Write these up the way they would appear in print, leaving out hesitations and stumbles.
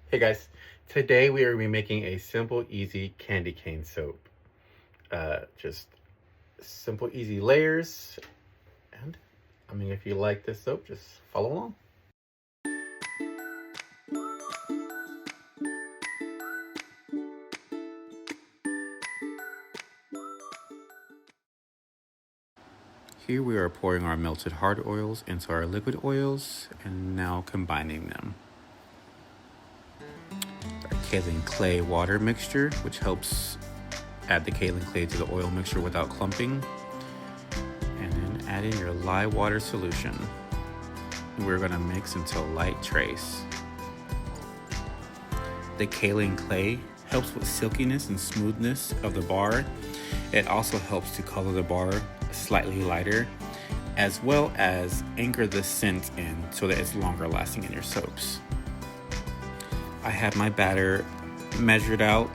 Hey guys, today we are going to be making a simple, easy candy cane soap. Just simple, easy layers. And if you like this soap, just follow along. Here we are pouring our melted hard oils into our liquid oils and now combining them. Our kaolin clay water mixture, which helps add the kaolin clay to the oil mixture without clumping. And then add in your lye water solution. We're going to mix until light trace. The kaolin clay helps with silkiness and smoothness of the bar. It also helps to color the bar slightly lighter, as well as anchor the scent in so that it's longer lasting in your soaps. I have my batter measured out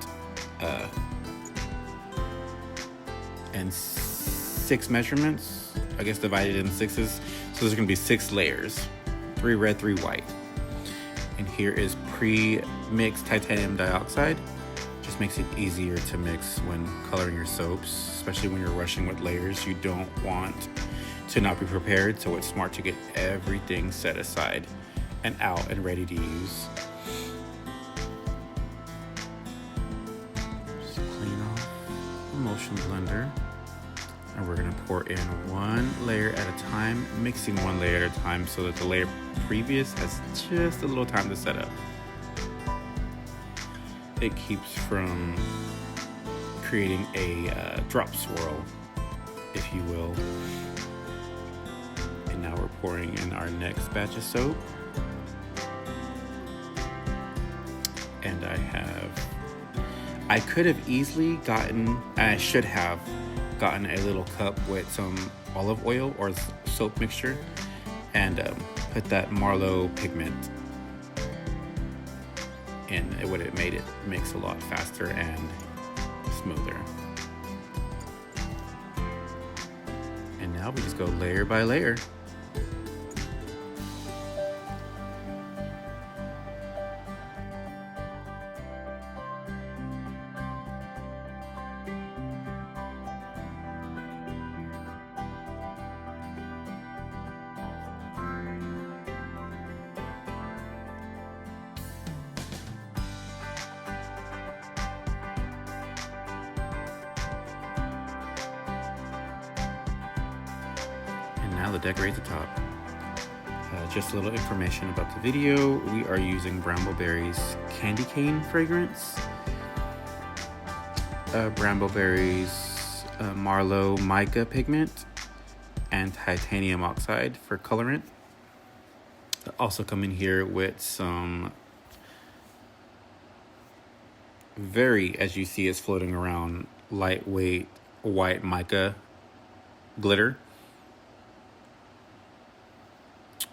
in 6 measurements, I guess divided in 6s. So there's gonna be 6 layers, 3 red, 3 white. And here is pre-mixed titanium dioxide. Just makes it easier to mix when coloring your soaps, especially when you're rushing with layers. You don't want to not be prepared, so it's smart to get everything set aside and out and ready to use. Just clean off the motion blender. And we're gonna pour in 1 layer at a time, mixing 1 layer at a time so that the layer previous has just a little time to set up. It keeps from creating a drop swirl, if you will. And now we're pouring in our next batch of soap. And I could have easily gotten, I should have gotten a little cup with some olive oil or soap mixture and put that Merlot pigment in. It would have made it mix a lot faster and smoother. And now we just go layer by layer. Now to decorate the top. Just a little information about the video. We are using Brambleberry's candy cane fragrance. Brambleberry's Merlot Mica pigment and titanium oxide for colorant. Also come in here with some as you see, it's floating around, lightweight white mica glitter.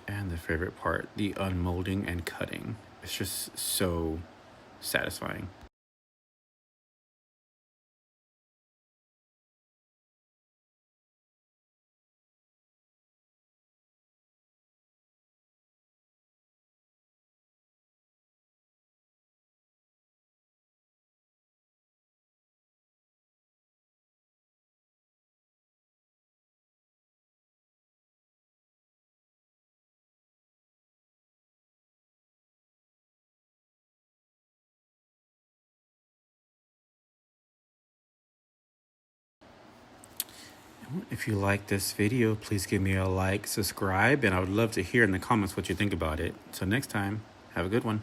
And the favorite part, the unmolding and cutting. It's just so satisfying. If you like this video, please give me a like, subscribe, and I would love to hear in the comments what you think about it. So next time, have a good one.